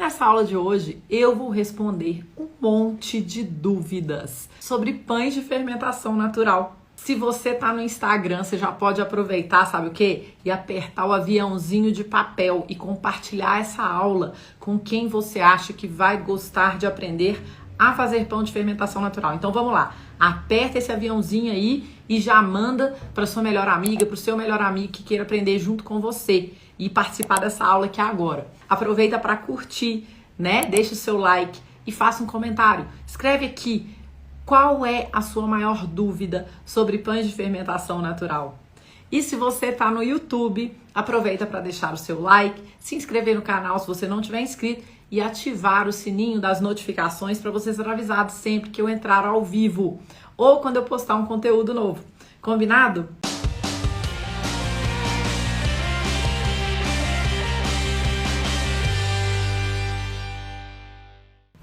nessa aula de hoje eu vou responder um monte de dúvidas sobre pães de fermentação natural. Se você tá no Instagram, você já pode aproveitar, sabe o quê? E apertar o aviãozinho de papel e compartilhar essa aula com quem você acha que vai gostar de aprender a fazer pão de fermentação natural. Então vamos lá, aperta esse aviãozinho aí e já manda para sua melhor amiga, para o seu melhor amigo que queira aprender junto com você e participar dessa aula aqui agora. Aproveita para curtir, né? Deixa o seu like e faça um comentário. Escreve aqui qual é a sua maior dúvida sobre pães de fermentação natural. E se você está no YouTube, aproveita para deixar o seu like, se inscrever no canal se você não tiver inscrito e ativar o sininho das notificações para você ser avisado sempre que eu entrar ao vivo ou quando eu postar um conteúdo novo. Combinado?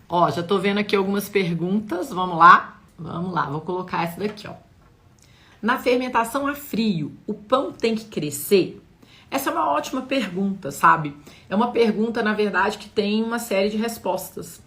Ó, já tô vendo aqui algumas perguntas, vamos lá, vou colocar essa daqui, ó. Na fermentação a frio, o pão tem que crescer? Essa é uma ótima pergunta, sabe? É uma pergunta, na verdade, que tem uma série de respostas.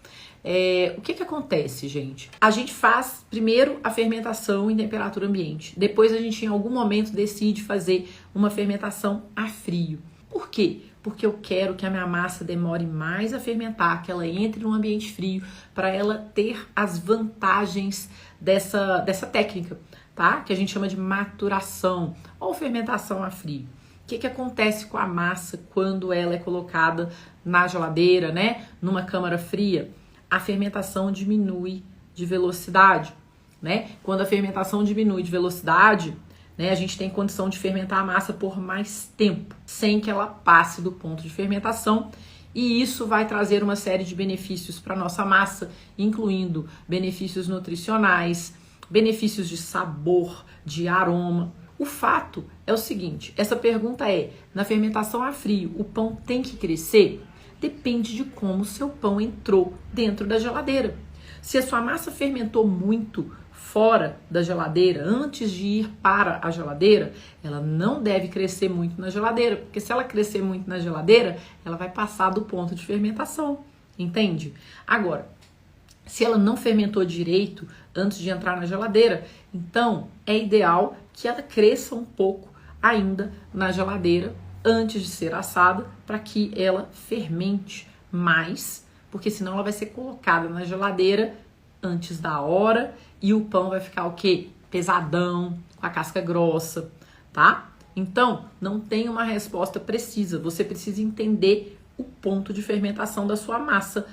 O que acontece, gente? A gente faz primeiro a fermentação em temperatura ambiente. Depois a gente, em algum momento, decide fazer uma fermentação a frio. Por quê? Porque eu quero que a minha massa demore mais a fermentar, que ela entre num ambiente frio, para ela ter as vantagens dessa técnica, tá? Que a gente chama de maturação ou fermentação a frio. O que acontece com a massa quando ela é colocada na geladeira, né? Numa câmara fria? A fermentação diminui de velocidade, né? Quando a fermentação diminui de velocidade, né, a gente tem condição de fermentar a massa por mais tempo, sem que ela passe do ponto de fermentação. E isso vai trazer uma série de benefícios para a nossa massa, incluindo benefícios nutricionais, benefícios de sabor, de aroma. O fato é o seguinte, essa pergunta é, na fermentação a frio, o pão tem que crescer? Depende de como o seu pão entrou dentro da geladeira. Se a sua massa fermentou muito fora da geladeira, antes de ir para a geladeira, ela não deve crescer muito na geladeira, porque se ela crescer muito na geladeira, ela vai passar do ponto de fermentação, entende? Agora, se ela não fermentou direito antes de entrar na geladeira, então é ideal que ela cresça um pouco ainda na geladeira antes de ser assada, para que ela fermente mais, porque senão ela vai ser colocada na geladeira antes da hora e o pão vai ficar o quê? Pesadão, com a casca grossa, tá? Então, não tem uma resposta precisa, você precisa entender o ponto de fermentação da sua massa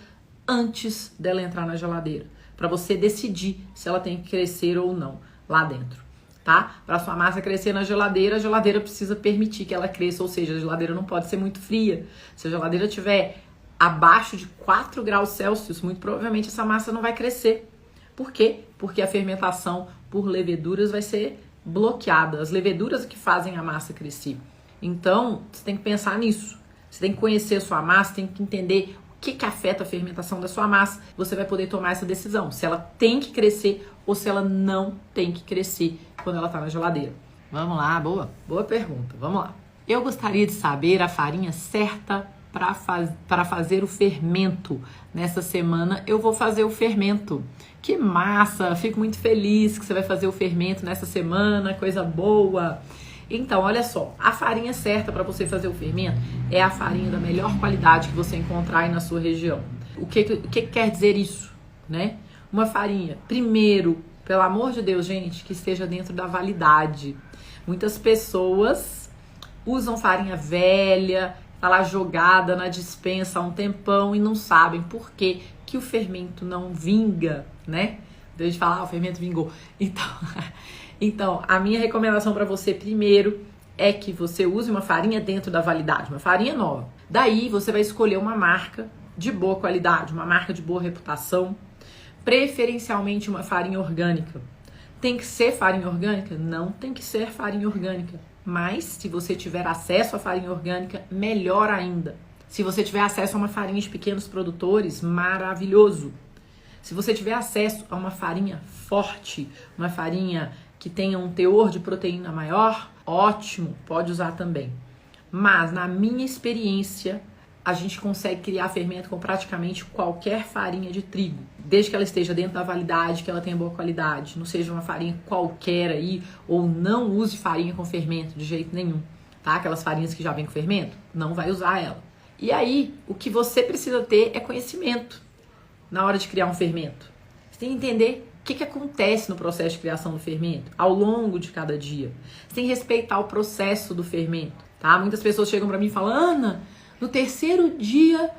antes dela entrar na geladeira, para você decidir se ela tem que crescer ou não lá dentro, tá? Para sua massa crescer na geladeira, a geladeira precisa permitir que ela cresça, ou seja, a geladeira não pode ser muito fria. Se a geladeira tiver abaixo de 4 graus Celsius, muito provavelmente essa massa não vai crescer. Por quê? Porque a fermentação por leveduras vai ser bloqueada. As leveduras que fazem a massa crescer. Então, você tem que pensar nisso. Você tem que conhecer a sua massa, tem que entender o que afeta a fermentação da sua massa. Você vai poder tomar essa decisão, se ela tem que crescer ou se ela não tem que crescer quando ela está na geladeira. Vamos lá, boa pergunta, vamos lá. Eu gostaria de saber a farinha certa para fazer o fermento. Nessa semana eu vou fazer o fermento. Que massa! Fico muito feliz que você vai fazer o fermento nessa semana, coisa boa! Então, olha só, a farinha certa para você fazer o fermento é a farinha da melhor qualidade que você encontrar aí na sua região. O que quer dizer isso, né? Uma farinha, primeiro, pelo amor de Deus, gente, que esteja dentro da validade. Muitas pessoas usam farinha velha, tá lá jogada na despensa há um tempão e não sabem por que o fermento não vinga, né? Deixa de falar, o fermento vingou. Então, a minha recomendação para você primeiro é que você use uma farinha dentro da validade, uma farinha nova. Daí você vai escolher uma marca de boa qualidade, uma marca de boa reputação, preferencialmente uma farinha orgânica. Tem que ser farinha orgânica? Não tem que ser farinha orgânica. Mas, se você tiver acesso à farinha orgânica, melhor ainda. Se você tiver acesso a uma farinha de pequenos produtores, maravilhoso. Se você tiver acesso a uma farinha forte, uma farinha que tenha um teor de proteína maior, ótimo, pode usar também. Mas, na minha experiência, a gente consegue criar fermento com praticamente qualquer farinha de trigo, desde que ela esteja dentro da validade, que ela tenha boa qualidade, não seja uma farinha qualquer aí, ou não use farinha com fermento de jeito nenhum, tá? Aquelas farinhas que já vêm com fermento, não vai usar ela. E aí, o que você precisa ter é conhecimento na hora de criar um fermento. Você tem que entender o que acontece no processo de criação do fermento ao longo de cada dia. Você tem que respeitar o processo do fermento, tá? Muitas pessoas chegam pra mim e falam: Ana, no terceiro dia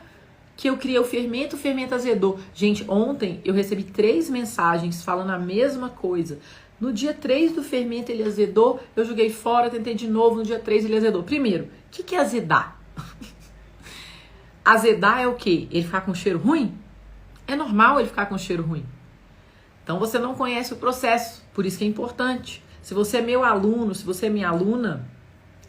que eu criei o fermento azedou. Gente, ontem eu recebi 3 mensagens falando a mesma coisa. No dia 3 do fermento ele azedou, eu joguei fora, tentei de novo, no dia 3 ele azedou. Primeiro, o que é azedar? Azedar é o quê? Ele ficar com cheiro ruim? É normal ele ficar com cheiro ruim. Então você não conhece o processo, por isso que é importante. Se você é meu aluno, se você é minha aluna,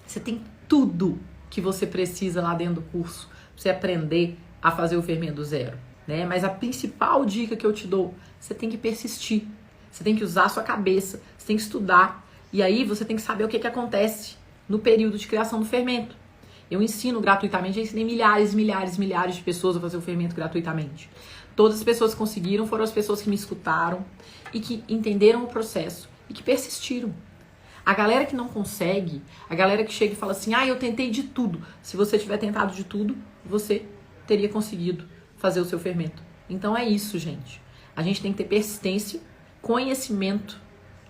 você tem tudo que você precisa lá dentro do curso pra você aprender a fazer o fermento do zero, né? Mas a principal dica que eu te dou, você tem que persistir. Você tem que usar a sua cabeça, você tem que estudar. E aí você tem que saber o que acontece no período de criação do fermento. Eu ensino gratuitamente, já ensinei milhares de pessoas a fazer o fermento gratuitamente. Todas as pessoas que conseguiram foram as pessoas que me escutaram e que entenderam o processo e que persistiram. A galera que não consegue, a galera que chega e fala assim: eu tentei de tudo. Se você tiver tentado de tudo, você teria conseguido fazer o seu fermento. Então é isso, gente. A gente tem que ter persistência, conhecimento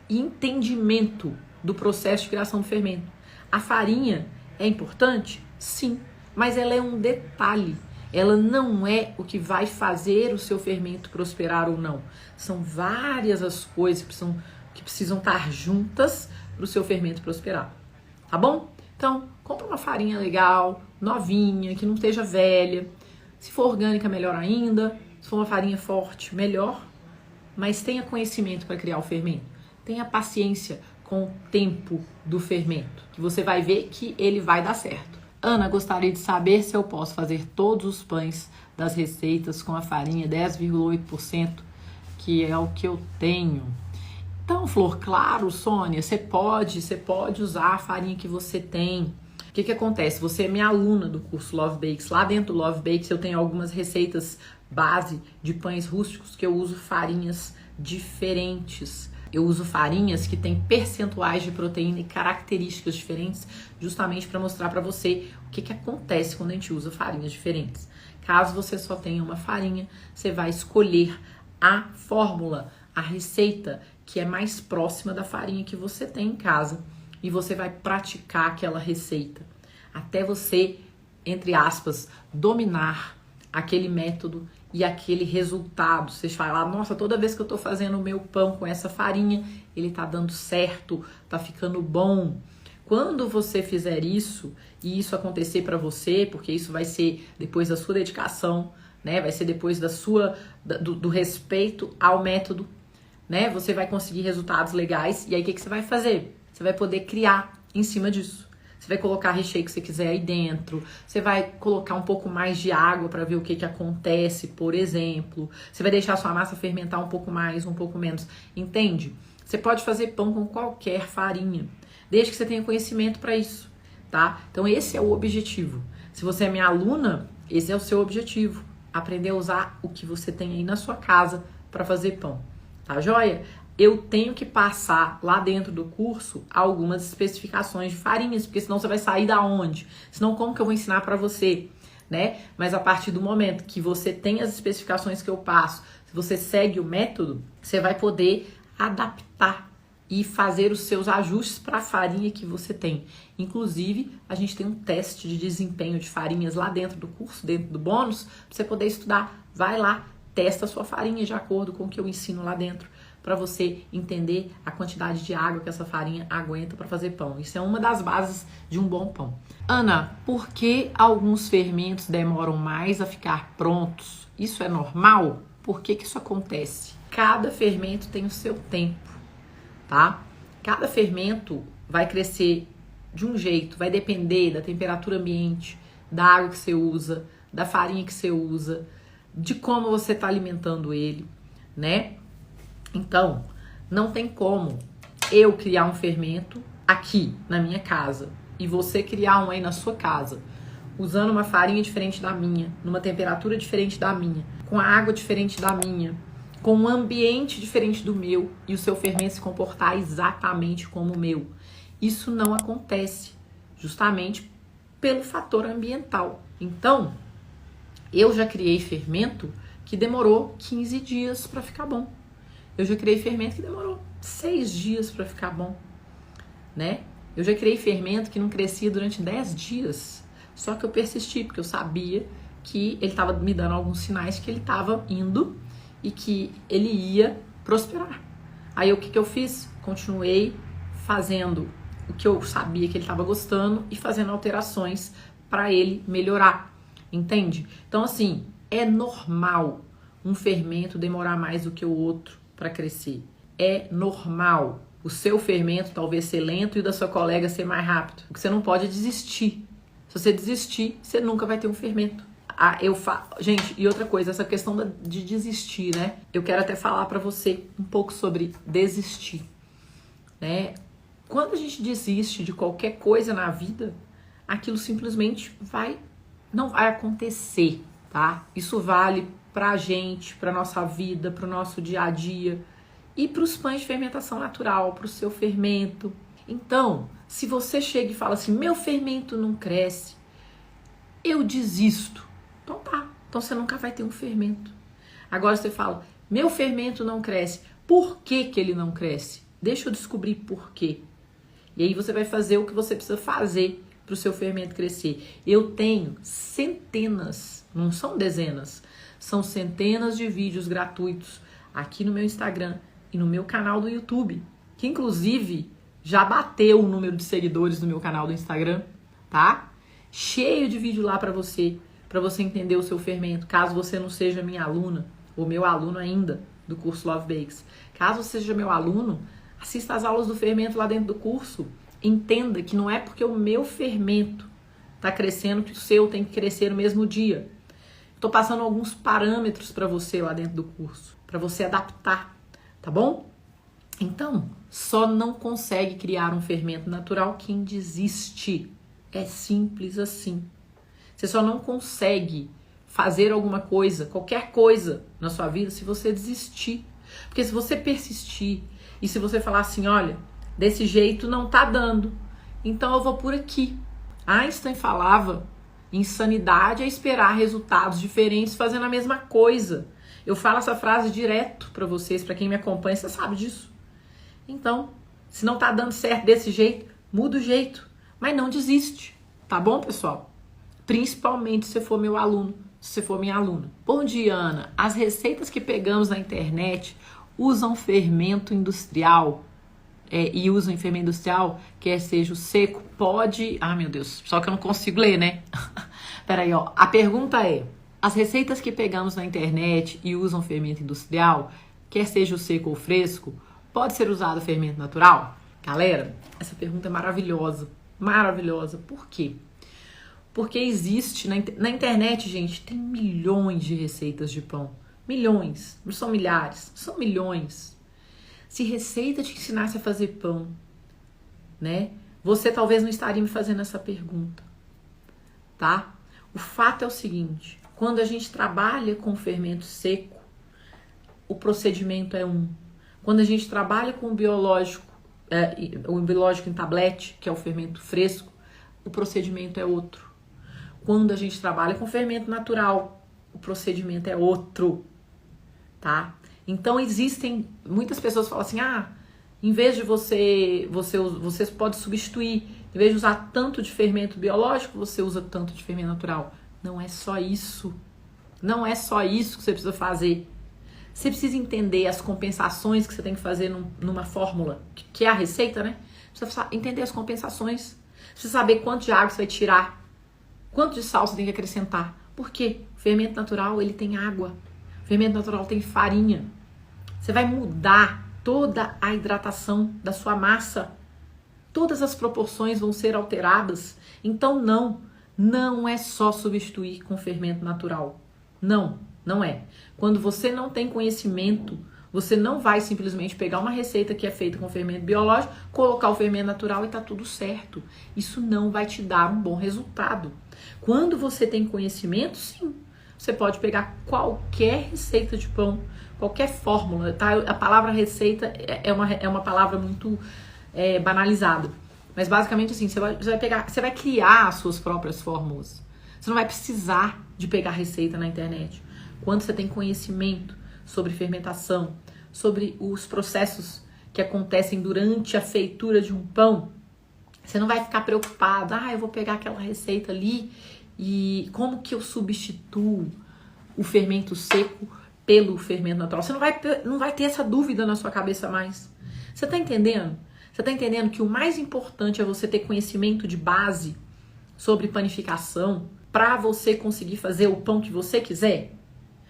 e entendimento do processo de criação do fermento. A farinha é importante? Sim, mas ela é um detalhe. Ela não é o que vai fazer o seu fermento prosperar ou não. São várias as coisas que precisam estar juntas para o seu fermento prosperar. Tá bom? Então, compra uma farinha legal, novinha, que não esteja velha. Se for orgânica, melhor ainda. Se for uma farinha forte, melhor. Mas tenha conhecimento para criar o fermento. Tenha paciência com o tempo do fermento, que você vai ver que ele vai dar certo. Ana, gostaria de saber se eu posso fazer todos os pães das receitas com a farinha 10,8%, que é o que eu tenho. Então, Flor, claro, Sônia, você pode usar a farinha que você tem. O que acontece? Você é minha aluna do curso Love Bakes. Lá dentro do Love Bakes eu tenho algumas receitas base de pães rústicos que eu uso farinhas diferentes. Eu uso farinhas que têm percentuais de proteína e características diferentes, justamente para mostrar para você o que acontece quando a gente usa farinhas diferentes. Caso você só tenha uma farinha, você vai escolher a fórmula, a receita que é mais próxima da farinha que você tem em casa e você vai praticar aquela receita até você, entre aspas, dominar aquele método e aquele resultado. Vocês falam: nossa, toda vez que eu tô fazendo o meu pão com essa farinha, ele tá dando certo, tá ficando bom. Quando você fizer isso e isso acontecer para você, porque isso vai ser depois da sua dedicação, né? Vai ser depois do respeito ao método, né? Você vai conseguir resultados legais e aí o que você vai fazer? Você vai poder criar em cima disso. Você vai colocar recheio que você quiser aí dentro. Você vai colocar um pouco mais de água para ver o que acontece, por exemplo. Você vai deixar a sua massa fermentar um pouco mais, um pouco menos. Entende? Você pode fazer pão com qualquer farinha, desde que você tenha conhecimento para isso, tá? Então esse é o objetivo. Se você é minha aluna, esse é o seu objetivo. Aprender a usar o que você tem aí na sua casa para fazer pão. Tá joia? Eu tenho que passar lá dentro do curso algumas especificações de farinhas, porque senão você vai sair da onde? Senão como que eu vou ensinar para você, né? Mas a partir do momento que você tem as especificações que eu passo, se você segue o método, você vai poder adaptar e fazer os seus ajustes para a farinha que você tem. Inclusive, a gente tem um teste de desempenho de farinhas lá dentro do curso, dentro do bônus, para você poder estudar. Vai lá, testa a sua farinha de acordo com o que eu ensino lá dentro, para você entender a quantidade de água que essa farinha aguenta para fazer pão. Isso é uma das bases de um bom pão. Ana, por que alguns fermentos demoram mais a ficar prontos? Isso é normal? Por que isso acontece? Cada fermento tem o seu tempo, tá? Cada fermento vai crescer de um jeito, vai depender da temperatura ambiente, da água que você usa, da farinha que você usa, de como você está alimentando ele, né? Então, não tem como eu criar um fermento aqui na minha casa e você criar um aí na sua casa usando uma farinha diferente da minha, numa temperatura diferente da minha, com a água diferente da minha, com um ambiente diferente do meu e o seu fermento se comportar exatamente como o meu. Isso não acontece, justamente pelo fator ambiental. Então, eu já criei fermento que demorou 15 dias para ficar bom. Eu já criei fermento que demorou 6 dias para ficar bom, né? Eu já criei fermento que não crescia durante 10 dias. Só que eu persisti, porque eu sabia que ele estava me dando alguns sinais que ele estava indo e que ele ia prosperar. Aí o que eu fiz? Continuei fazendo o que eu sabia que ele estava gostando e fazendo alterações para ele melhorar, entende? Então assim, é normal um fermento demorar mais do que o outro para crescer. É normal o seu fermento talvez ser lento e o da sua colega ser mais rápido. Porque você não pode desistir. Se você desistir, você nunca vai ter um fermento. Gente, e outra coisa, essa questão de desistir, né? Eu quero até falar para você um pouco sobre desistir, né? Quando a gente desiste de qualquer coisa na vida, aquilo simplesmente não vai acontecer, tá? Isso vale pra gente, pra nossa vida, pro nosso dia a dia e pros pães de fermentação natural, pro seu fermento. Então, se você chega e fala assim, meu fermento não cresce, eu desisto. Então tá, então você nunca vai ter um fermento. Agora você fala, meu fermento não cresce. Por que que ele não cresce? Deixa eu descobrir por quê. E aí você vai fazer o que você precisa fazer para o seu fermento crescer. Eu tenho centenas, não são dezenas, são centenas de vídeos gratuitos aqui no meu Instagram e no meu canal do YouTube, que inclusive já bateu o número de seguidores no meu canal do Instagram, tá? Cheio de vídeo lá para você entender o seu fermento, caso você não seja minha aluna ou meu aluno ainda do curso Love Bakes. Caso você seja meu aluno, assista às aulas do fermento lá dentro do curso. Entenda que não é porque o meu fermento está crescendo que o seu tem que crescer no mesmo dia. Estou passando alguns parâmetros para você lá dentro do curso, para você adaptar, tá bom? Então, só não consegue criar um fermento natural quem desiste. É simples assim. Você só não consegue fazer alguma coisa, qualquer coisa na sua vida, se você desistir. Porque se você persistir e se você falar assim, olha, desse jeito não tá dando, então eu vou por aqui. Einstein falava, insanidade é esperar resultados diferentes fazendo a mesma coisa. Eu falo essa frase direto pra vocês, pra quem me acompanha, você sabe disso. Então, se não tá dando certo desse jeito, muda o jeito, mas não desiste, tá bom, pessoal? Principalmente se você for meu aluno, se você for minha aluna. Bom dia, Ana. As receitas que pegamos na internet usam fermento industrial e usam fermento industrial, quer seja o seco, pode... Ah, meu Deus, só que eu não consigo ler, né? Peraí, ó. A pergunta é, as receitas que pegamos na internet e usam fermento industrial, quer seja o seco ou fresco, pode ser usado fermento natural? Galera, essa pergunta é maravilhosa. Maravilhosa. Por quê? Porque existe, na internet, gente, tem milhões de receitas de pão. Milhões. Não são milhares, são milhões. Se receita te ensinasse a fazer pão, né? Você talvez não estaria me fazendo essa pergunta, tá? O fato é o seguinte, quando a gente trabalha com fermento seco, o procedimento é um. Quando a gente trabalha com o biológico em tablete, que é o fermento fresco, o procedimento é outro. Quando a gente trabalha com fermento natural, o procedimento é outro, tá? Então existem, muitas pessoas falam assim, em vez de você pode substituir, em vez de usar tanto de fermento biológico, você usa tanto de fermento natural. Não é só isso. Não é só isso que você precisa fazer. Você precisa entender as compensações que você tem que fazer numa fórmula, que é a receita, né? Você precisa entender as compensações. Você precisa saber quanto de água você vai tirar, quanto de sal você tem que acrescentar. Por quê? O fermento natural, ele tem água. O fermento natural tem farinha. Você vai mudar toda a hidratação da sua massa. Todas as proporções vão ser alteradas. Então não é só substituir com fermento natural. Não é. Quando você não tem conhecimento, Você não vai simplesmente pegar uma receita que é feita com fermento biológico, colocar o fermento natural e tá tudo certo. Isso não vai te dar um bom resultado. Quando você tem conhecimento, sim, você pode pegar qualquer receita de pão, qualquer fórmula, tá? A palavra receita é uma palavra muito banalizada. Mas basicamente assim, você vai criar as suas próprias fórmulas. Você não vai precisar de pegar receita na internet. Quando você tem conhecimento sobre fermentação, sobre os processos que acontecem durante a feitura de um pão, você não vai ficar preocupado, eu vou pegar aquela receita ali e como que eu substituo o fermento seco pelo fermento natural? Você não vai ter essa dúvida na sua cabeça mais. Você tá entendendo? Você tá entendendo que o mais importante é você ter conhecimento de base sobre panificação para você conseguir fazer o pão que você quiser?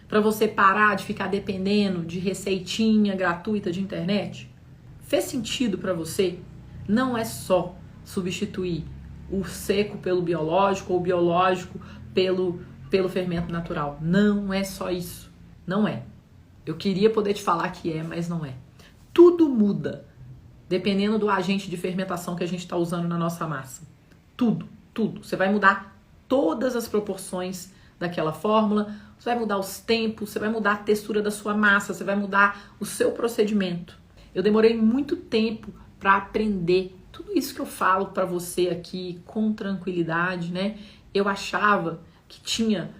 Para você parar de ficar dependendo de receitinha gratuita de internet? Fez sentido para você? Não é só substituir o seco pelo biológico ou o biológico pelo fermento natural. Não é só isso. Não é. Eu queria poder te falar que é, mas não é. Tudo muda dependendo do agente de fermentação que a gente está usando na nossa massa. Tudo. Você vai mudar todas as proporções daquela fórmula, você vai mudar os tempos, você vai mudar a textura da sua massa, você vai mudar o seu procedimento. Eu demorei muito tempo para aprender tudo isso que eu falo para você aqui com tranquilidade, né? Eu achava que tinha,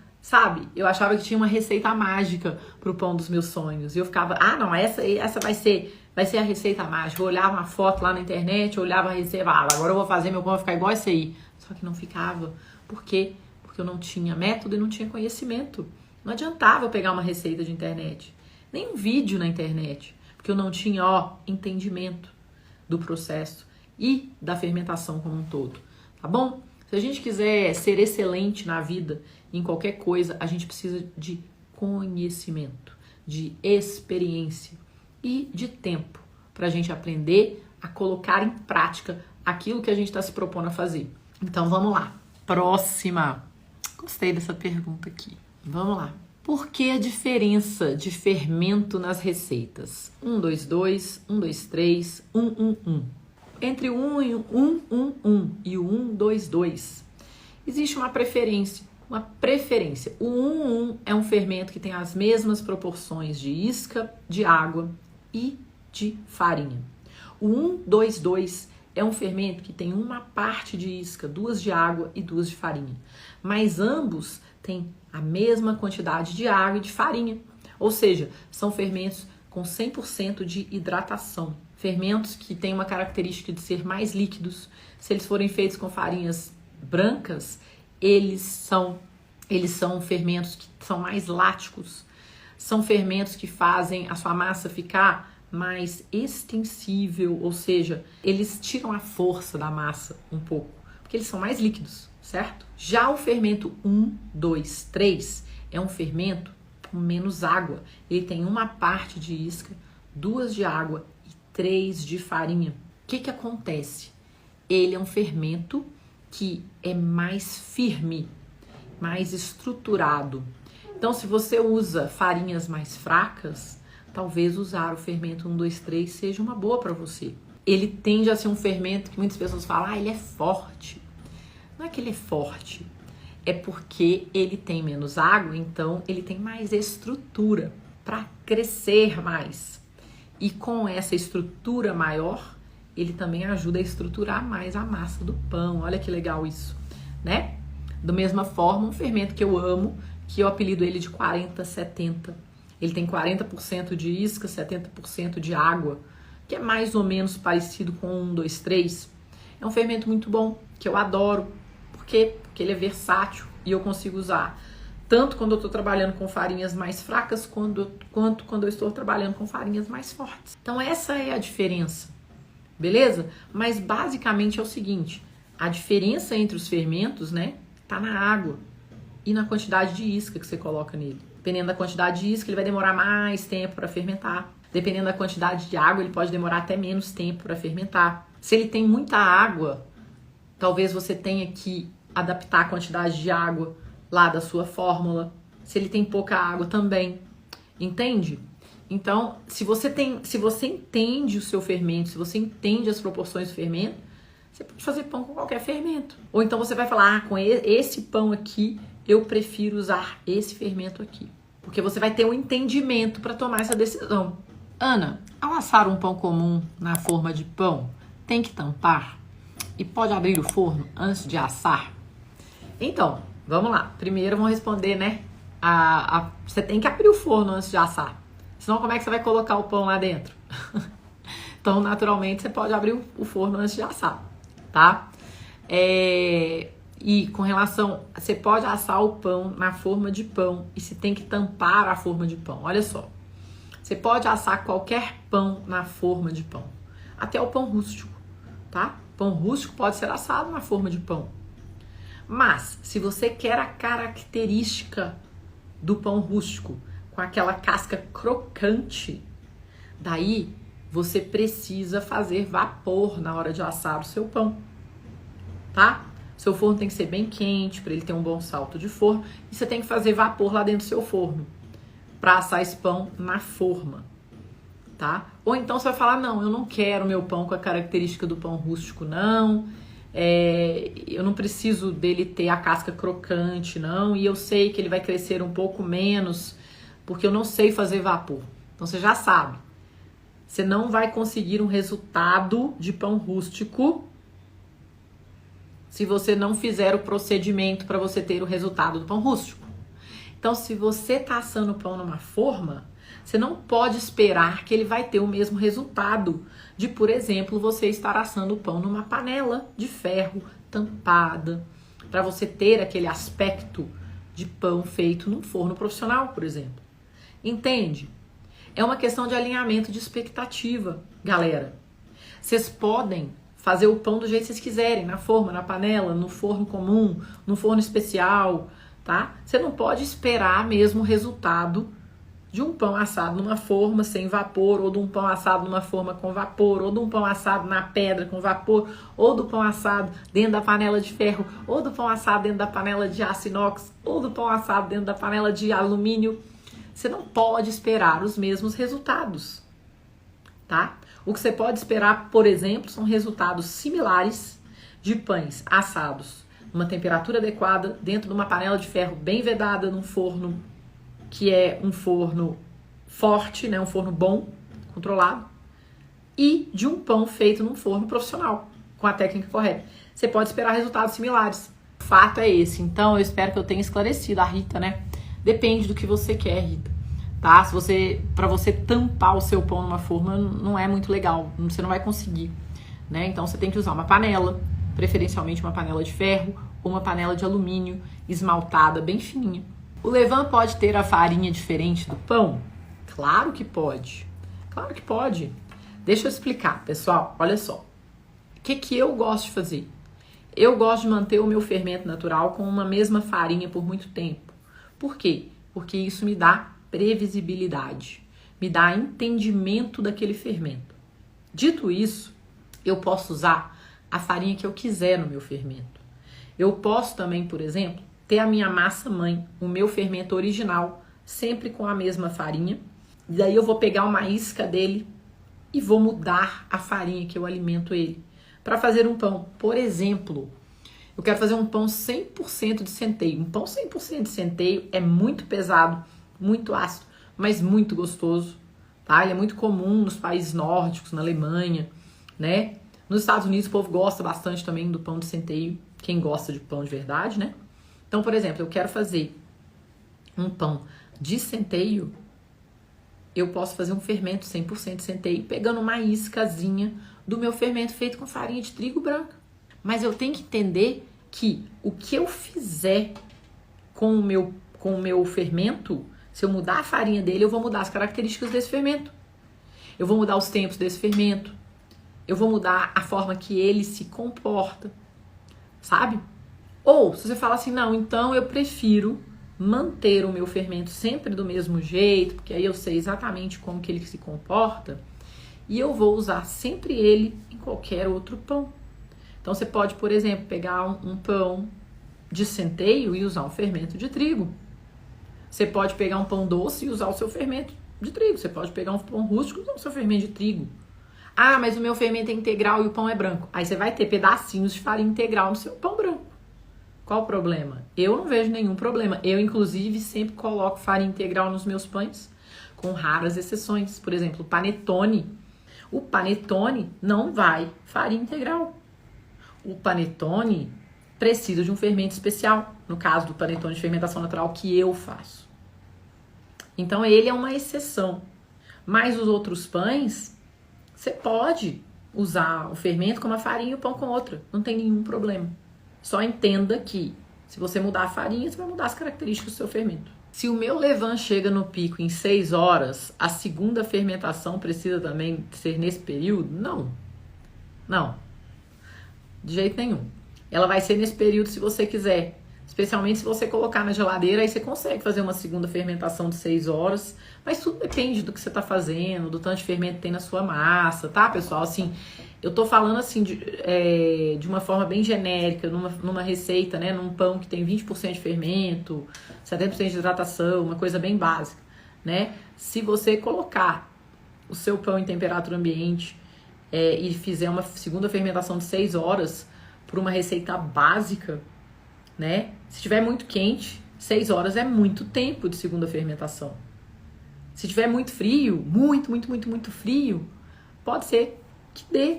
eu achava que tinha uma receita mágica pro pão dos meus sonhos. E eu ficava, não, essa vai ser a receita mágica. Eu olhava uma foto lá na internet, eu olhava a receita, agora eu vou fazer meu pão vai ficar igual esse aí. Só que não ficava. Por quê? Porque eu não tinha método e não tinha conhecimento. Não adiantava eu pegar uma receita de internet, nem um vídeo na internet, porque eu não tinha, entendimento do processo e da fermentação como um todo, tá bom? Se a gente quiser ser excelente na vida, em qualquer coisa, a gente precisa de conhecimento, de experiência e de tempo para a gente aprender a colocar em prática aquilo que a gente está se propondo a fazer. Então vamos lá. Próxima. Gostei dessa pergunta aqui. Vamos lá. Por que a diferença de fermento nas receitas? 1, 2, 2, 1, 2, 3, 1, 1, 1. Entre o 1 e o 1, 1, 1 e o 1, 2, 2, existe uma preferência. O 1, 1 é um fermento que tem as mesmas proporções de isca, de água e de farinha. O 1, 2, 2 é um fermento que tem uma parte de isca, 2 de água e 2 de farinha. Mas ambos têm a mesma quantidade de água e de farinha. Ou seja, são fermentos com 100% de hidratação. Fermentos que têm uma característica de ser mais líquidos. Se eles forem feitos com farinhas brancas, eles são fermentos que são mais láticos. São fermentos que fazem a sua massa ficar mais extensível, ou seja, eles tiram a força da massa um pouco, porque eles são mais líquidos, certo? Já o fermento 1, 2, 3 é um fermento com menos água. Ele tem uma parte de isca, 2 de água e 3 de farinha. O que acontece? Ele é um fermento que é mais firme, mais estruturado. Então, se você usa farinhas mais fracas, talvez usar o fermento 1, 2, 3 seja uma boa para você. Ele tende a ser um fermento que muitas pessoas falam, ele é forte. Não é que ele é forte, é porque ele tem menos água, então ele tem mais estrutura para crescer mais. E com essa estrutura maior, ele também ajuda a estruturar mais a massa do pão. Olha que legal isso, né? Da mesma forma, um fermento que eu amo, que eu apelido ele de 40-70. Ele tem 40% de isca, 70% de água, que é mais ou menos parecido com 1, 2, 3. É um fermento muito bom, que eu adoro. Por quê? Porque ele é versátil e eu consigo usar tanto quando eu estou trabalhando com farinhas mais fracas, quanto quando eu estou trabalhando com farinhas mais fortes. Então essa é a diferença, beleza? Mas basicamente é o seguinte, a diferença entre os fermentos, né, tá na água e na quantidade de isca que você coloca nele. Dependendo da quantidade de isca, ele vai demorar mais tempo para fermentar. Dependendo da quantidade de água, ele pode demorar até menos tempo para fermentar. Se ele tem muita água, talvez você tenha que adaptar a quantidade de água lá da sua fórmula. Se ele tem pouca água também. Entende? Então, se você entende o seu fermento, se você entende as proporções do fermento, você pode fazer pão com qualquer fermento. Ou então você vai falar, com esse pão aqui, eu prefiro usar esse fermento aqui. Porque você vai ter um entendimento para tomar essa decisão. Ana, ao assar um pão comum na forma de pão, tem que tampar? E pode abrir o forno antes de assar? Então, vamos lá. Primeiro vamos responder, né? Você tem que abrir o forno antes de assar. Senão, como é que você vai colocar o pão lá dentro? Então, naturalmente, você pode abrir o forno antes de assar, tá? E com relação, você pode assar o pão na forma de pão e se tem que tampar a forma de pão. Olha só, você pode assar qualquer pão na forma de pão, até o pão rústico, tá? Pão rústico pode ser assado na forma de pão. Mas, se você quer a característica do pão rústico, com aquela casca crocante, daí você precisa fazer vapor na hora de assar o seu pão, tá? Seu forno tem que ser bem quente para ele ter um bom salto de forno e você tem que fazer vapor lá dentro do seu forno para assar esse pão na forma, tá? Ou então você vai falar, não, eu não quero meu pão com a característica do pão rústico, não. Eu não preciso dele ter a casca crocante, não. E eu sei que ele vai crescer um pouco menos porque eu não sei fazer vapor. Então você já sabe. Você não vai conseguir um resultado de pão rústico se você não fizer o procedimento para você ter o resultado do pão rústico. Então, se você está assando o pão numa forma, você não pode esperar que ele vai ter o mesmo resultado de, por exemplo, você estar assando o pão numa panela de ferro tampada, para você ter aquele aspecto de pão feito num forno profissional, por exemplo. Entende? É uma questão de alinhamento de expectativa, galera. Vocês podem fazer o pão do jeito que vocês quiserem, na forma, na panela, no forno comum, no forno especial, tá? Você não pode esperar mesmo o resultado de um pão assado numa forma sem vapor, ou de um pão assado numa forma com vapor, ou de um pão assado na pedra com vapor, ou do pão assado dentro da panela de ferro, ou do pão assado dentro da panela de aço inox, ou do pão assado dentro da panela de alumínio. Você não pode esperar os mesmos resultados, tá? O que você pode esperar, por exemplo, são resultados similares de pães assados numa temperatura adequada, dentro de uma panela de ferro bem vedada, num forno que é um forno forte, né? Um forno bom, controlado, e de um pão feito num forno profissional, com a técnica correta. Você pode esperar resultados similares. O fato é esse. Então, eu espero que eu tenha esclarecido a Rita, né? Depende do que você quer, Rita, tá? Para você tampar o seu pão numa forma não é muito legal, você não vai conseguir, né? Então você tem que usar uma panela, preferencialmente uma panela de ferro ou uma panela de alumínio esmaltada, bem fininha. O levain pode ter a farinha diferente do pão? Claro que pode. Claro que pode. Deixa eu explicar, pessoal. Olha só. O que eu gosto de fazer? Eu gosto de manter o meu fermento natural com uma mesma farinha por muito tempo. Por quê? Porque isso me dá previsibilidade, me dá entendimento daquele fermento. Dito isso, eu posso usar a farinha que eu quiser no meu fermento. Eu posso também, por exemplo, ter a minha massa mãe, o meu fermento original, sempre com a mesma farinha. E daí eu vou pegar uma isca dele e vou mudar a farinha que eu alimento ele para fazer um pão. Por exemplo, eu quero fazer um pão 100% de centeio. Um pão 100% de centeio é muito pesado, muito ácido, mas muito gostoso, tá? Ele é muito comum nos países nórdicos, na Alemanha, né? Nos Estados Unidos o povo gosta bastante também do pão de centeio, quem gosta de pão de verdade, né? Então, por exemplo, eu quero fazer um pão de centeio, eu posso fazer um fermento 100% de centeio pegando uma iscazinha do meu fermento feito com farinha de trigo branca. Mas eu tenho que entender que o que eu fizer com o meu fermento, se eu mudar a farinha dele, eu vou mudar as características desse fermento. Eu vou mudar os tempos desse fermento. Eu vou mudar a forma que ele se comporta, sabe? Ou, se você fala assim, não, então eu prefiro manter o meu fermento sempre do mesmo jeito, porque aí eu sei exatamente como que ele se comporta, e eu vou usar sempre ele em qualquer outro pão. Então, você pode, por exemplo, pegar um pão de centeio e usar um fermento de trigo. Você pode pegar um pão doce e usar o seu fermento de trigo. Você pode pegar um pão rústico e usar o seu fermento de trigo. Ah, mas o meu fermento é integral e o pão é branco. Aí você vai ter pedacinhos de farinha integral no seu pão branco. Qual o problema? Eu não vejo nenhum problema. Eu, inclusive, sempre coloco farinha integral nos meus pães, com raras exceções. Por exemplo, o panetone. O panetone não vai farinha integral. O panetone precisa de um fermento especial. No caso do panetone de fermentação natural que eu faço. Então, ele é uma exceção. Mas os outros pães, você pode usar o fermento com uma farinha e o pão com outra. Não tem nenhum problema. Só entenda que se você mudar a farinha, você vai mudar as características do seu fermento. Se o meu levain chega no pico em 6 horas, a segunda fermentação precisa também ser nesse período? Não. Não. De jeito nenhum. Ela vai ser nesse período se você quiser. Especialmente se você colocar na geladeira, aí você consegue fazer uma segunda fermentação de 6 horas. Mas tudo depende do que você está fazendo, do tanto de fermento que tem na sua massa, tá, pessoal? Assim, eu tô falando assim de uma forma bem genérica, numa receita, né? Num pão que tem 20% de fermento, 70% de hidratação, uma coisa bem básica, né? Se você colocar o seu pão em temperatura ambiente e fizer uma segunda fermentação de 6 horas por uma receita básica, né? Se estiver muito quente, 6 horas é muito tempo de segunda fermentação. Se estiver muito frio, muito frio, pode ser que dê,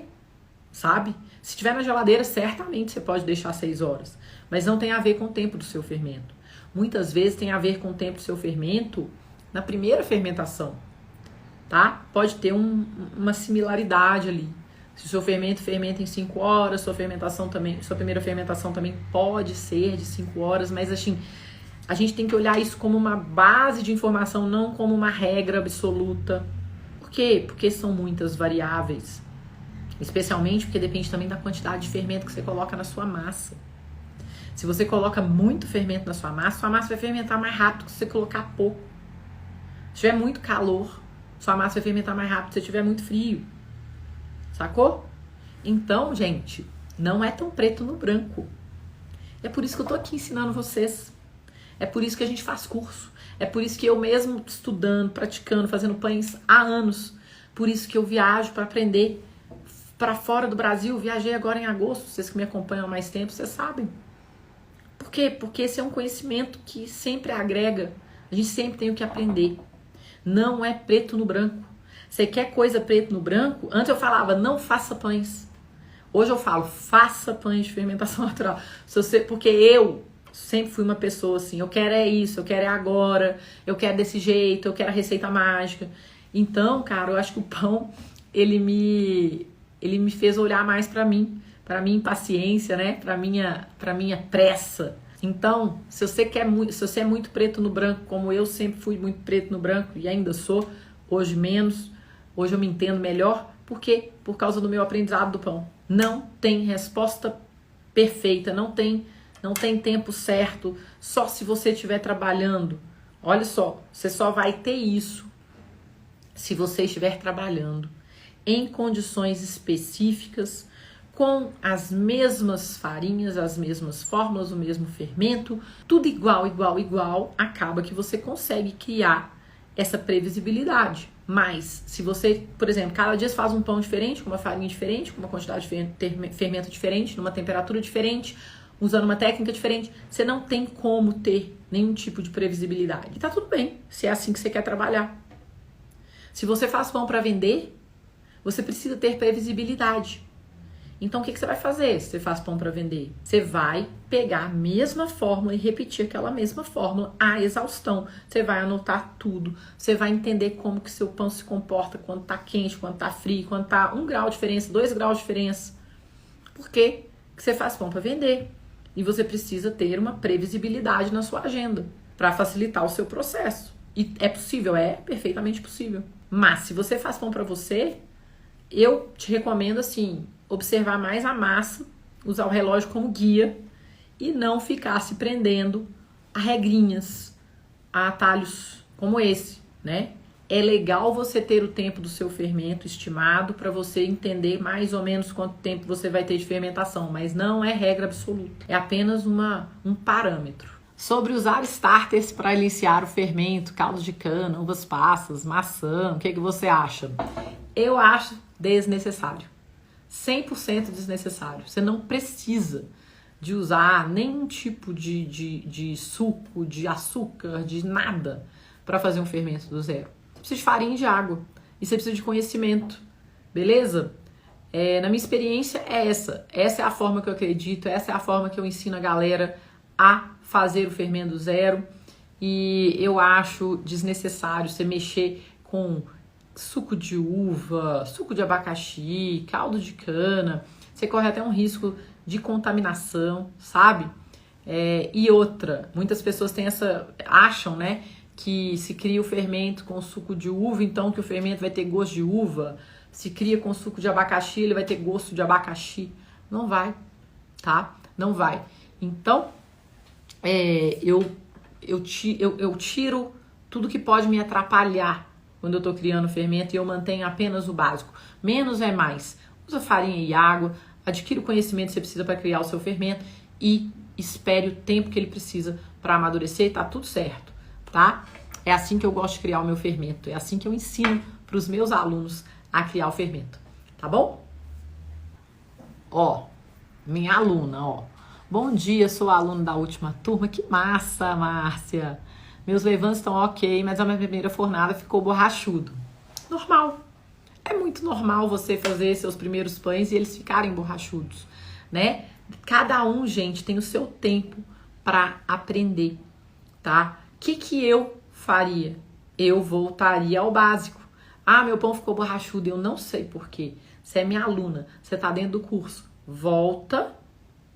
sabe? Se estiver na geladeira, certamente você pode deixar 6 horas. Mas não tem a ver com o tempo do seu fermento. Muitas vezes tem a ver com o tempo do seu fermento na primeira fermentação, tá? Pode ter uma similaridade ali. Se o seu fermento fermenta em 5 horas, sua primeira fermentação também pode ser de 5 horas, mas assim, a gente tem que olhar isso como uma base de informação, não como uma regra absoluta. Por quê? Porque são muitas variáveis. Especialmente porque depende também da quantidade de fermento que você coloca na sua massa. Se você coloca muito fermento na sua massa vai fermentar mais rápido que se você colocar pouco. Se tiver muito calor, sua massa vai fermentar mais rápido se tiver muito frio. Sacou? Então, gente, não é tão preto no branco. É por isso que eu tô aqui ensinando vocês. É por isso que a gente faz curso. É por isso que eu mesmo estudando, praticando, fazendo pães há anos. Por isso que eu viajo para aprender para fora do Brasil. Viajei agora em agosto. Vocês que me acompanham há mais tempo, vocês sabem. Por quê? Porque esse é um conhecimento que sempre agrega. A gente sempre tem o que aprender. Não é preto no branco. Você quer coisa preto no branco? Antes eu falava, não faça pães. Hoje eu falo, faça pães de fermentação natural. Porque eu sempre fui uma pessoa assim, eu quero é isso, eu quero é agora, eu quero desse jeito, eu quero a receita mágica. Então, cara, eu acho que o pão, ele me fez olhar mais pra minha impaciência, né? Pra minha pressa. Então, se você é muito preto no branco, como eu sempre fui muito preto no branco e ainda sou, hoje menos, hoje eu me entendo melhor. Por quê? Por causa do meu aprendizado do pão. Não tem resposta perfeita, não tem tempo certo, só se você estiver trabalhando. Olha só, você só vai ter isso se você estiver trabalhando em condições específicas, com as mesmas farinhas, as mesmas fórmulas, o mesmo fermento, tudo igual, acaba que você consegue criar essa previsibilidade. Mas, se você, por exemplo, cada dia faz um pão diferente, com uma farinha diferente, com uma quantidade de fermento diferente, numa temperatura diferente, usando uma técnica diferente, você não tem como ter nenhum tipo de previsibilidade. E tá tudo bem, se é assim que você quer trabalhar. Se você faz pão para vender, você precisa ter previsibilidade. Então, o que você vai fazer se você faz pão para vender? Você vai pegar a mesma fórmula e repetir aquela mesma fórmula à exaustão. Você vai anotar tudo. Você vai entender como que seu pão se comporta quando tá quente, quando tá frio, quando tá 1 grau de diferença, 2 graus de diferença. Por quê? Porque você faz pão para vender. E você precisa ter uma previsibilidade na sua agenda para facilitar o seu processo. E é possível, é perfeitamente possível. Mas se você faz pão para você, eu te recomendo assim, observar mais a massa, usar o relógio como guia e não ficar se prendendo a regrinhas, a atalhos como esse, né? É legal você ter o tempo do seu fermento estimado para você entender mais ou menos quanto tempo você vai ter de fermentação, mas não é regra absoluta. É apenas um parâmetro. Sobre usar starters para iniciar o fermento, caldo de cana, uvas passas, maçã, o que você acha? Eu acho desnecessário. 100% desnecessário. Você não precisa de usar nenhum tipo de suco, de açúcar, de nada para fazer um fermento do zero. Você precisa de farinha e de água. E você precisa de conhecimento. Beleza? Na minha experiência é essa. Essa é a forma que eu acredito, essa é a forma que eu ensino a galera a fazer o fermento do zero. E eu acho desnecessário você mexer com suco de uva, suco de abacaxi, caldo de cana. Você corre até um risco de contaminação, sabe? E outra, muitas pessoas acham, né, que se cria o fermento com suco de uva, então que o fermento vai ter gosto de uva. Se cria com suco de abacaxi, ele vai ter gosto de abacaxi. Não vai, tá? Não vai. Então, eu tiro tudo que pode me atrapalhar quando eu tô criando fermento e eu mantenho apenas o básico. Menos é mais. Usa farinha e água, adquire o conhecimento que você precisa para criar o seu fermento e espere o tempo que ele precisa para amadurecer e tá tudo certo, tá? É assim que eu gosto de criar o meu fermento, é assim que eu ensino para os meus alunos a criar o fermento, tá bom? Ó, minha aluna, ó. Bom dia, sou aluno da última turma. Que massa, Márcia. Meus levantes estão ok, mas a minha primeira fornada ficou borrachudo. Normal. É muito normal você fazer seus primeiros pães e eles ficarem borrachudos, né? Cada um, gente, tem o seu tempo para aprender, tá? O que eu faria? Eu voltaria ao básico. Ah, meu pão ficou borrachudo, eu não sei por quê. Você é minha aluna, você tá dentro do curso. Volta,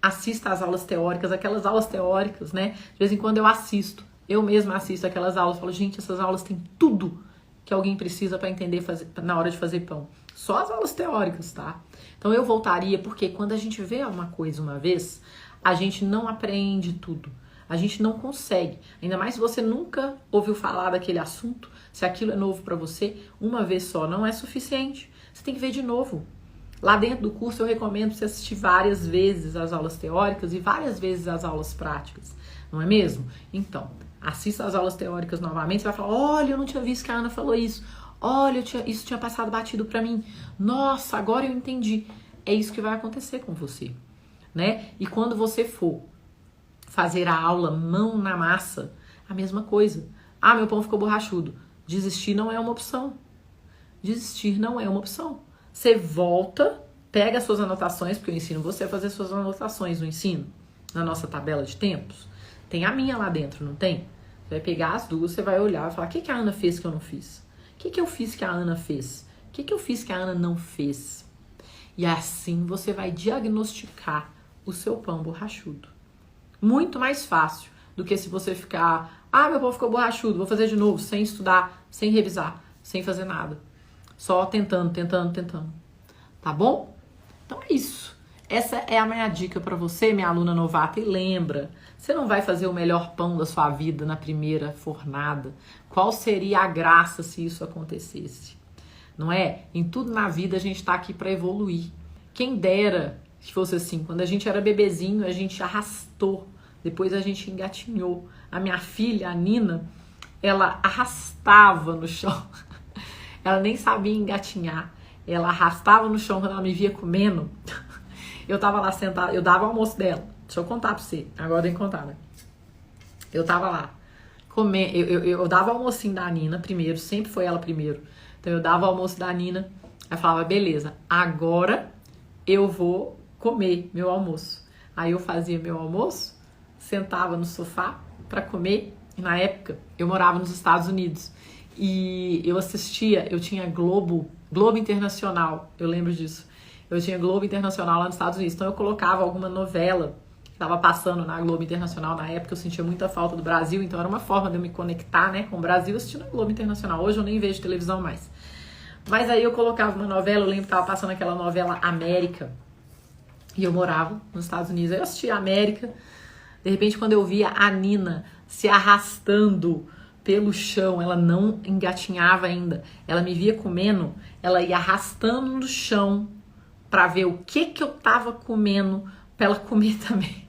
assista às aulas teóricas, aquelas aulas teóricas, né? De vez em quando eu assisto. Eu mesma assisto aquelas aulas, falo, gente, essas aulas têm tudo que alguém precisa para entender na hora de fazer pão. Só as aulas teóricas, tá? Então eu voltaria, porque quando a gente vê uma coisa uma vez, a gente não aprende tudo. A gente não consegue. Ainda mais se você nunca ouviu falar daquele assunto, se aquilo é novo para você, uma vez só não é suficiente. Você tem que ver de novo. Lá dentro do curso eu recomendo você assistir várias vezes as aulas teóricas e várias vezes as aulas práticas. Não é mesmo? Então, assista as aulas teóricas novamente, você vai falar, olha, eu não tinha visto que a Ana falou isso. Olha, isso tinha passado batido pra mim. Nossa, agora eu entendi. É isso que vai acontecer com você, né? E quando você for fazer a aula mão na massa, a mesma coisa. Ah, meu pão ficou borrachudo. Desistir não é uma opção. Desistir não é uma opção. Você volta, pega as suas anotações, porque eu ensino você a fazer suas anotações no ensino, na nossa tabela de tempos. Tem a minha lá dentro, não tem? Você vai pegar as duas, você vai olhar e falar, o que a Ana fez que eu não fiz? O que eu fiz que a Ana fez? O que eu fiz que a Ana não fez? E assim você vai diagnosticar o seu pão borrachudo. Muito mais fácil do que se você ficar, ah, meu pão ficou borrachudo, vou fazer de novo, sem estudar, sem revisar, sem fazer nada. Só tentando. Tá bom? Então é isso. Essa é a minha dica para você, minha aluna novata. E lembra, você não vai fazer o melhor pão da sua vida na primeira fornada. Qual seria a graça se isso acontecesse? Não é? Em tudo na vida a gente tá aqui para evoluir. Quem dera que fosse assim. Quando a gente era bebezinho, a gente arrastou. Depois a gente engatinhou. A minha filha, a Nina, ela arrastava no chão. Ela nem sabia engatinhar. Ela arrastava no chão quando ela me via comendo. Eu tava lá sentada, eu dava o almoço dela. Deixa eu contar pra você. Agora tem que contar, né? Eu tava lá. Eu dava o almocinho da Nina primeiro, sempre foi ela primeiro. Então eu dava o almoço da Nina. Aí falava, beleza, agora eu vou comer meu almoço. Aí eu fazia meu almoço, sentava no sofá pra comer. E na época eu morava nos Estados Unidos. E eu assistia, eu tinha Globo Internacional, eu lembro disso. Eu tinha Globo Internacional lá nos Estados Unidos, então eu colocava alguma novela que estava passando na Globo Internacional na época, eu sentia muita falta do Brasil, então era uma forma de eu me conectar, né, com o Brasil assistindo a Globo Internacional. Hoje eu nem vejo televisão mais. Mas aí eu colocava uma novela, eu lembro que tava passando aquela novela América, e eu morava nos Estados Unidos, aí eu assistia a América, de repente quando eu via a Nina se arrastando pelo chão, ela não engatinhava ainda, ela me via comendo, ela ia arrastando no chão pra ver o que eu tava comendo, pra ela comer também.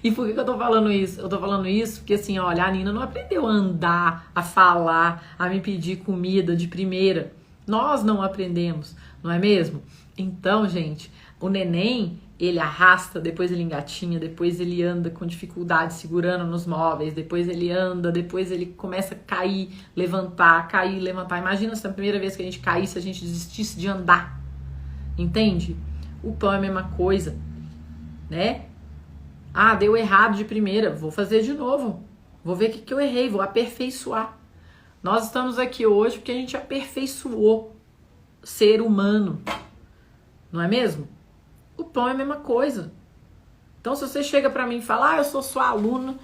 E por que eu tô falando isso? Eu tô falando isso porque assim, olha, a Nina não aprendeu a andar, a falar, a me pedir comida de primeira. Nós não aprendemos, não é mesmo? Então, gente, o neném, ele arrasta, depois ele engatinha, depois ele anda com dificuldade segurando nos móveis, depois ele anda, depois ele começa a cair, levantar, cair, levantar. Imagina se a primeira vez que a gente caísse, a gente desistisse de andar. Entende? O pão é a mesma coisa, né? Ah, deu errado de primeira, vou fazer de novo. Vou ver o que eu errei, vou aperfeiçoar. Nós estamos aqui hoje porque a gente aperfeiçoou ser humano, não é mesmo? O pão é a mesma coisa. Então, se você chega pra mim e fala, eu sou sua aluna,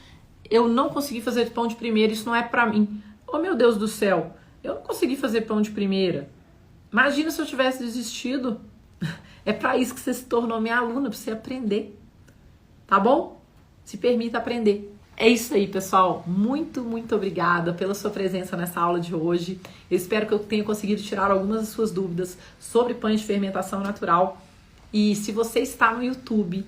eu não consegui fazer pão de primeira, isso não é pra mim. Oh, meu Deus do céu, eu não consegui fazer pão de primeira. Imagina se eu tivesse desistido. É pra isso que você se tornou minha aluna, pra você aprender. Tá bom? Se permita aprender. É isso aí, pessoal. Muito, muito obrigada pela sua presença nessa aula de hoje. Eu espero que eu tenha conseguido tirar algumas das suas dúvidas sobre pães de fermentação natural. E se você está no YouTube,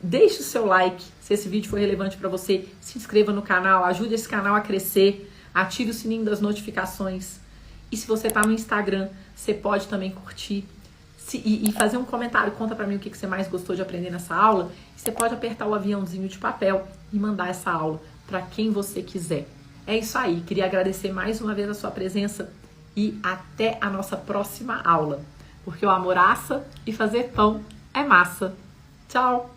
deixe o seu like. Se esse vídeo for relevante para você, se inscreva no canal, ajude esse canal a crescer, ative o sininho das notificações. E se você está no Instagram, você pode também curtir e fazer um comentário, conta pra mim o que você mais gostou de aprender nessa aula. Você pode apertar o aviãozinho de papel e mandar essa aula para quem você quiser. É isso aí, queria agradecer mais uma vez a sua presença e até a nossa próxima aula. Porque o amor assa e fazer pão é massa. Tchau!